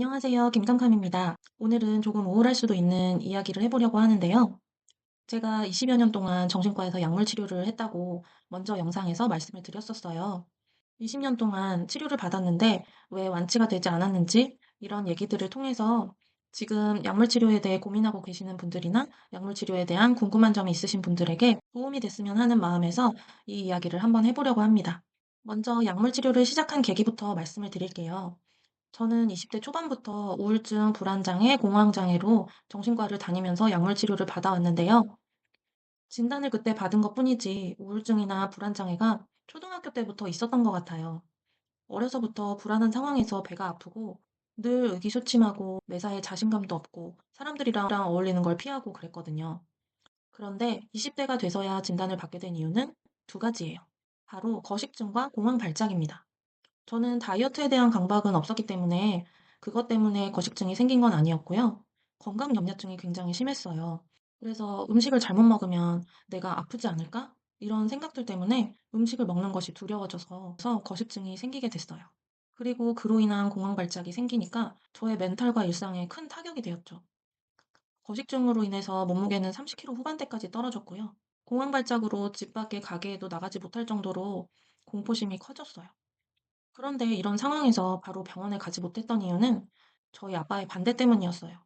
안녕하세요. 김상kam입니다. 오늘은 조금 우울할 수도 있는 이야기를 해보려고 하는데요. 제가 20여 년 동안 정신과에서 약물 치료를 했다고 먼저 영상에서 말씀을 드렸었어요. 20년 동안 치료를 받았는데 왜 완치가 되지 않았는지 이런 얘기들을 통해서 지금 약물 치료에 대해 고민하고 계시는 분들이나 약물 치료에 대한 궁금한 점이 있으신 분들에게 도움이 됐으면 하는 마음에서 이 이야기를 한번 해보려고 합니다. 먼저 약물 치료를 시작한 계기부터 말씀을 드릴게요. 저는 20대 초반부터 우울증, 불안장애, 공황장애로 정신과를 다니면서 약물 치료를 받아왔는데요. 진단을 그때 받은 것뿐이지 우울증이나 불안장애가 초등학교 때부터 있었던 것 같아요. 어려서부터 불안한 상황에서 배가 아프고 늘 의기소침하고 매사에 자신감도 없고 사람들이랑 어울리는 걸 피하고 그랬거든요. 그런데 20대가 돼서야 진단을 받게 된 이유는 두 가지예요. 바로 거식증과 공황 발작입니다. 저는 다이어트에 대한 강박은 없었기 때문에 그것 때문에 거식증이 생긴 건 아니었고요. 건강 염려증이 굉장히 심했어요. 그래서 음식을 잘못 먹으면 내가 아프지 않을까? 이런 생각들 때문에 음식을 먹는 것이 두려워져서 거식증이 생기게 됐어요. 그리고 그로 인한 공황 발작이 생기니까 저의 멘탈과 일상에 큰 타격이 되었죠. 거식증으로 인해서 몸무게는 30kg 후반대까지 떨어졌고요. 공황 발작으로 집 밖에 가게에도 나가지 못할 정도로 공포심이 커졌어요. 그런데 이런 상황에서 바로 병원에 가지 못했던 이유는 저희 아빠의 반대 때문이었어요.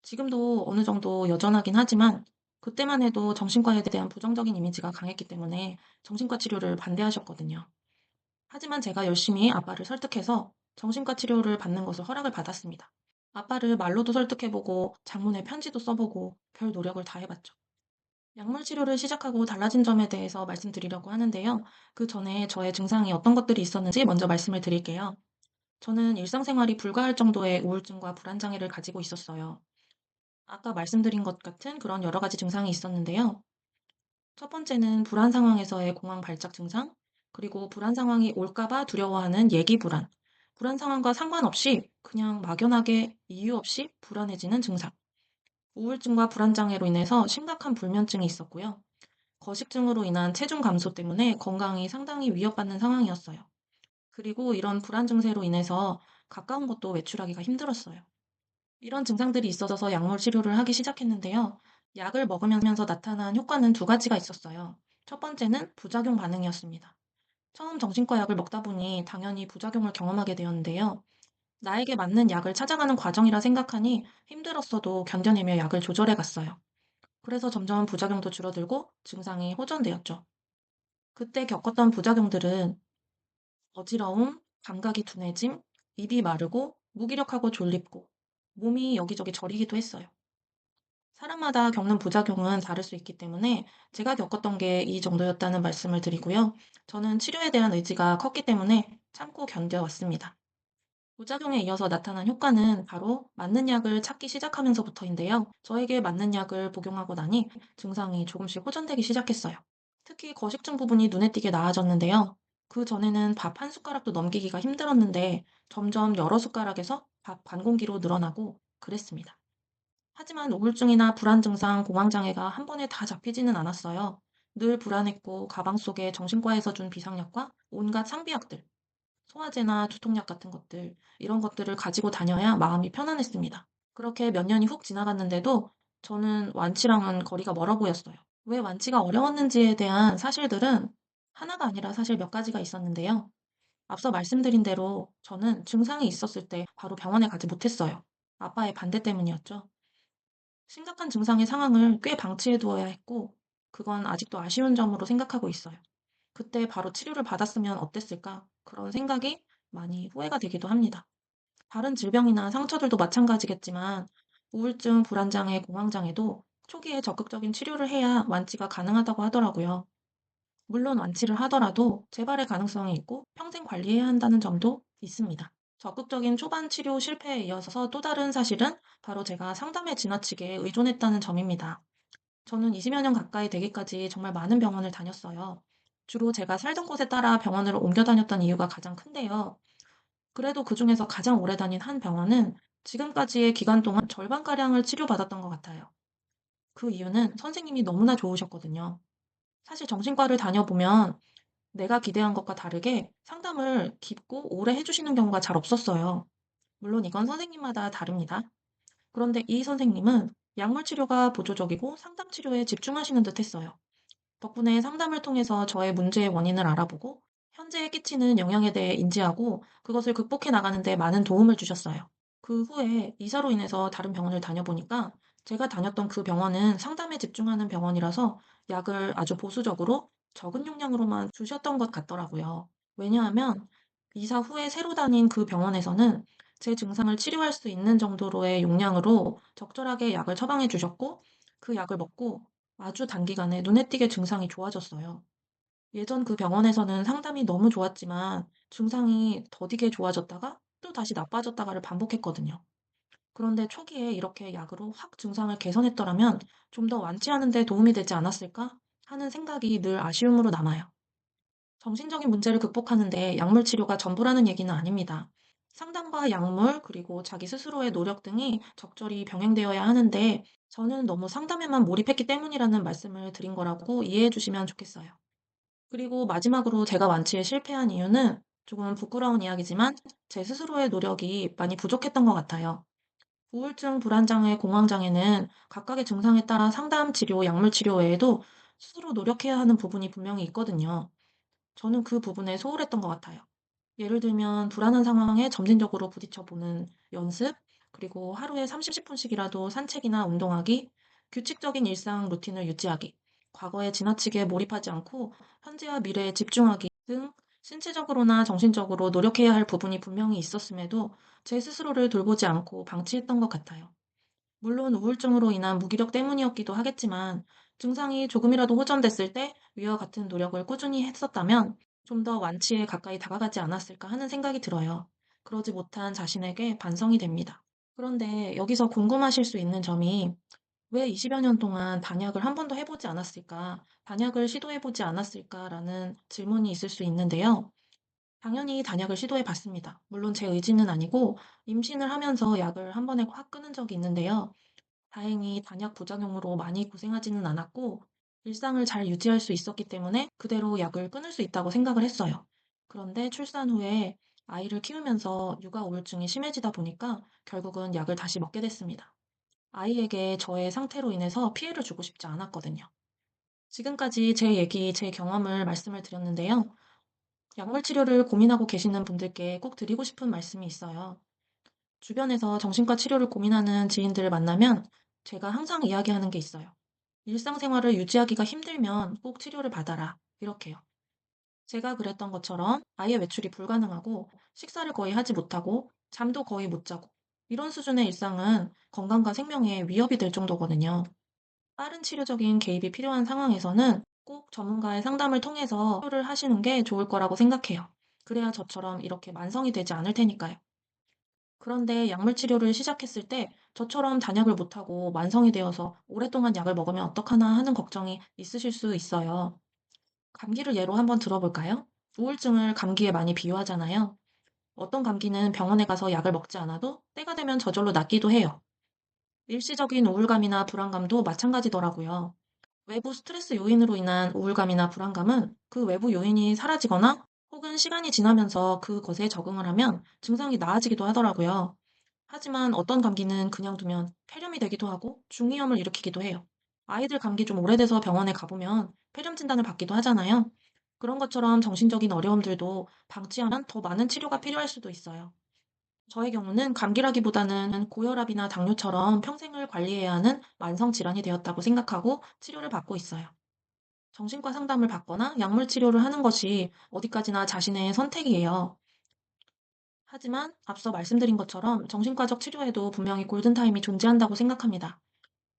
지금도 어느 정도 여전하긴 하지만 그때만 해도 정신과에 대한 부정적인 이미지가 강했기 때문에 정신과 치료를 반대하셨거든요. 하지만 제가 열심히 아빠를 설득해서 정신과 치료를 받는 것을 허락을 받았습니다. 아빠를 말로도 설득해보고 장문의 편지도 써보고 별 노력을 다 해봤죠. 약물 치료를 시작하고 달라진 점에 대해서 말씀드리려고 하는데요. 그 전에 저의 증상이 어떤 것들이 있었는지 먼저 말씀을 드릴게요. 저는 일상생활이 불가할 정도의 우울증과 불안장애를 가지고 있었어요. 아까 말씀드린 것 같은 그런 여러 가지 증상이 있었는데요. 첫 번째는 불안 상황에서의 공황 발작 증상, 그리고 불안 상황이 올까봐 두려워하는 예기 불안, 불안 상황과 상관없이 그냥 막연하게 이유 없이 불안해지는 증상, 우울증과 불안장애로 인해서 심각한 불면증이 있었고요. 거식증으로 인한 체중 감소 때문에 건강이 상당히 위협받는 상황이었어요. 그리고 이런 불안 증세로 인해서 가까운 곳도 외출하기가 힘들었어요. 이런 증상들이 있어서 약물 치료를 하기 시작했는데요. 약을 먹으면서 나타난 효과는 두 가지가 있었어요. 첫 번째는 부작용 반응이었습니다. 처음 정신과 약을 먹다 보니 당연히 부작용을 경험하게 되었는데요. 나에게 맞는 약을 찾아가는 과정이라 생각하니 힘들었어도 견뎌내며 약을 조절해 갔어요. 그래서 점점 부작용도 줄어들고 증상이 호전되었죠. 그때 겪었던 부작용들은 어지러움, 감각이 둔해짐, 입이 마르고 무기력하고 졸립고 몸이 여기저기 저리기도 했어요. 사람마다 겪는 부작용은 다를 수 있기 때문에 제가 겪었던 게 이 정도였다는 말씀을 드리고요. 저는 치료에 대한 의지가 컸기 때문에 참고 견뎌왔습니다. 부작용에 이어서 나타난 효과는 바로 맞는 약을 찾기 시작하면서부터인데요. 저에게 맞는 약을 복용하고 나니 증상이 조금씩 호전되기 시작했어요. 특히 거식증 부분이 눈에 띄게 나아졌는데요. 그 전에는 밥 한 숟가락도 넘기기가 힘들었는데 점점 여러 숟가락에서 밥 반 공기로 늘어나고 그랬습니다. 하지만 우울증이나 불안 증상, 공황장애가 한 번에 다 잡히지는 않았어요. 늘 불안했고 가방 속에 정신과에서 준 비상약과 온갖 상비약들, 소화제나 두통약 같은 것들, 이런 것들을 가지고 다녀야 마음이 편안했습니다. 그렇게 몇 년이 훅 지나갔는데도 저는 완치랑은 거리가 멀어 보였어요. 왜 완치가 어려웠는지에 대한 사실들은 하나가 아니라 사실 몇 가지가 있었는데요. 앞서 말씀드린 대로 저는 증상이 있었을 때 바로 병원에 가지 못했어요. 아빠의 반대 때문이었죠. 심각한 증상의 상황을 꽤 방치해 두어야 했고, 그건 아직도 아쉬운 점으로 생각하고 있어요. 그때 바로 치료를 받았으면 어땠을까? 그런 생각이 많이 후회가 되기도 합니다. 다른 질병이나 상처들도 마찬가지겠지만, 우울증, 불안장애, 공황장애도 초기에 적극적인 치료를 해야 완치가 가능하다고 하더라고요. 물론 완치를 하더라도 재발의 가능성이 있고 평생 관리해야 한다는 점도 있습니다. 적극적인 초반 치료 실패에 이어서 또 다른 사실은 바로 제가 상담에 지나치게 의존했다는 점입니다. 저는 20여 년 가까이 되기까지 정말 많은 병원을 다녔어요. 주로 제가 살던 곳에 따라 병원을 옮겨 다녔던 이유가 가장 큰데요. 그래도 그중에서 가장 오래 다닌 한 병원은 지금까지의 기간 동안 절반가량을 치료받았던 것 같아요. 그 이유는 선생님이 너무나 좋으셨거든요. 사실 정신과를 다녀보면 내가 기대한 것과 다르게 상담을 깊고 오래 해주시는 경우가 잘 없었어요. 물론 이건 선생님마다 다릅니다. 그런데 이 선생님은 약물 치료가 보조적이고 상담 치료에 집중하시는 듯 했어요. 덕분에 상담을 통해서 저의 문제의 원인을 알아보고 현재에 끼치는 영향에 대해 인지하고 그것을 극복해 나가는 데 많은 도움을 주셨어요. 그 후에 이사로 인해서 다른 병원을 다녀보니까 제가 다녔던 그 병원은 상담에 집중하는 병원이라서 약을 아주 보수적으로 적은 용량으로만 주셨던 것 같더라고요. 왜냐하면 이사 후에 새로 다닌 그 병원에서는 제 증상을 치료할 수 있는 정도로의 용량으로 적절하게 약을 처방해 주셨고 그 약을 먹고 아주 단기간에 눈에 띄게 증상이 좋아졌어요. 예전 그 병원에서는 상담이 너무 좋았지만 증상이 더디게 좋아졌다가 또 다시 나빠졌다가를 반복했거든요. 그런데 초기에 이렇게 약으로 확 증상을 개선했더라면 좀 더 완치하는 데 도움이 되지 않았을까 하는 생각이 늘 아쉬움으로 남아요. 정신적인 문제를 극복하는데 약물 치료가 전부라는 얘기는 아닙니다. 상담과 약물, 그리고 자기 스스로의 노력 등이 적절히 병행되어야 하는데 저는 너무 상담에만 몰입했기 때문이라는 말씀을 드린 거라고 이해해 주시면 좋겠어요. 그리고 마지막으로 제가 완치에 실패한 이유는 조금 부끄러운 이야기지만 제 스스로의 노력이 많이 부족했던 것 같아요. 우울증, 불안장애, 공황장애는 각각의 증상에 따라 상담 치료, 약물 치료 외에도 스스로 노력해야 하는 부분이 분명히 있거든요. 저는 그 부분에 소홀했던 것 같아요. 예를 들면 불안한 상황에 점진적으로 부딪혀 보는 연습, 그리고 하루에 30분씩이라도 산책이나 운동하기, 규칙적인 일상 루틴을 유지하기, 과거에 지나치게 몰입하지 않고 현재와 미래에 집중하기 등 신체적으로나 정신적으로 노력해야 할 부분이 분명히 있었음에도 제 스스로를 돌보지 않고 방치했던 것 같아요. 물론 우울증으로 인한 무기력 때문이었기도 하겠지만 증상이 조금이라도 호전됐을 때 위와 같은 노력을 꾸준히 했었다면 좀 더 완치에 가까이 다가가지 않았을까 하는 생각이 들어요. 그러지 못한 자신에게 반성이 됩니다. 그런데 여기서 궁금하실 수 있는 점이 왜 20여 년 동안 단약을 한 번도 해보지 않았을까, 단약을 시도해보지 않았을까라는 질문이 있을 수 있는데요. 당연히 단약을 시도해 봤습니다. 물론 제 의지는 아니고 임신을 하면서 약을 한 번에 확 끊은 적이 있는데요. 다행히 단약 부작용으로 많이 고생하지는 않았고 일상을 잘 유지할 수 있었기 때문에 그대로 약을 끊을 수 있다고 생각을 했어요. 그런데 출산 후에 아이를 키우면서 육아 우울증이 심해지다 보니까 결국은 약을 다시 먹게 됐습니다. 아이에게 저의 상태로 인해서 피해를 주고 싶지 않았거든요. 지금까지 제 얘기, 제 경험을 말씀을 드렸는데요. 약물 치료를 고민하고 계시는 분들께 꼭 드리고 싶은 말씀이 있어요. 주변에서 정신과 치료를 고민하는 지인들을 만나면 제가 항상 이야기하는 게 있어요. 일상생활을 유지하기가 힘들면 꼭 치료를 받아라. 이렇게요. 제가 그랬던 것처럼 아예 외출이 불가능하고 식사를 거의 하지 못하고 잠도 거의 못 자고 이런 수준의 일상은 건강과 생명에 위협이 될 정도거든요. 빠른 치료적인 개입이 필요한 상황에서는 꼭 전문가의 상담을 통해서 치료를 하시는 게 좋을 거라고 생각해요. 그래야 저처럼 이렇게 만성이 되지 않을 테니까요. 그런데 약물 치료를 시작했을 때 저처럼 단약을 못하고 만성이 되어서 오랫동안 약을 먹으면 어떡하나 하는 걱정이 있으실 수 있어요. 감기를 예로 한번 들어볼까요? 우울증을 감기에 많이 비유하잖아요. 어떤 감기는 병원에 가서 약을 먹지 않아도 때가 되면 저절로 낫기도 해요. 일시적인 우울감이나 불안감도 마찬가지더라고요. 외부 스트레스 요인으로 인한 우울감이나 불안감은 그 외부 요인이 사라지거나 혹은 시간이 지나면서 그것에 적응을 하면 증상이 나아지기도 하더라고요. 하지만 어떤 감기는 그냥 두면 폐렴이 되기도 하고 중이염을 일으키기도 해요. 아이들 감기 좀 오래돼서 병원에 가보면 폐렴 진단을 받기도 하잖아요. 그런 것처럼 정신적인 어려움들도 방치하면 더 많은 치료가 필요할 수도 있어요. 저의 경우는 감기라기보다는 고혈압이나 당뇨처럼 평생을 관리해야 하는 만성 질환이 되었다고 생각하고 치료를 받고 있어요. 정신과 상담을 받거나 약물 치료를 하는 것이 어디까지나 자신의 선택이에요. 하지만 앞서 말씀드린 것처럼 정신과적 치료에도 분명히 골든타임이 존재한다고 생각합니다.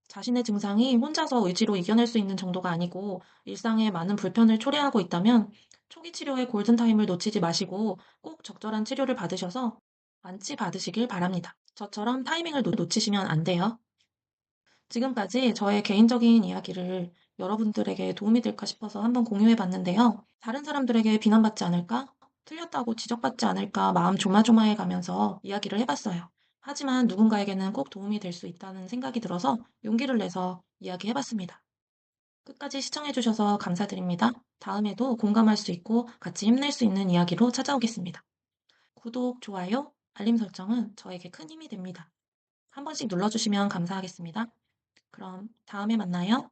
자신의 증상이 혼자서 의지로 이겨낼 수 있는 정도가 아니고 일상에 많은 불편을 초래하고 있다면 초기 치료의 골든타임을 놓치지 마시고 꼭 적절한 치료를 받으셔서 완치 받으시길 바랍니다. 저처럼 타이밍을 놓치시면 안 돼요. 지금까지 저의 개인적인 이야기를 여러분들에게 도움이 될까 싶어서 한번 공유해 봤는데요. 다른 사람들에게 비난받지 않을까? 틀렸다고 지적받지 않을까 마음 조마조마해 가면서 이야기를 해봤어요. 하지만 누군가에게는 꼭 도움이 될 수 있다는 생각이 들어서 용기를 내서 이야기해 봤습니다. 끝까지 시청해 주셔서 감사드립니다. 다음에도 공감할 수 있고 같이 힘낼 수 있는 이야기로 찾아오겠습니다. 구독, 좋아요, 알림 설정은 저에게 큰 힘이 됩니다. 한 번씩 눌러주시면 감사하겠습니다. 그럼 다음에 만나요.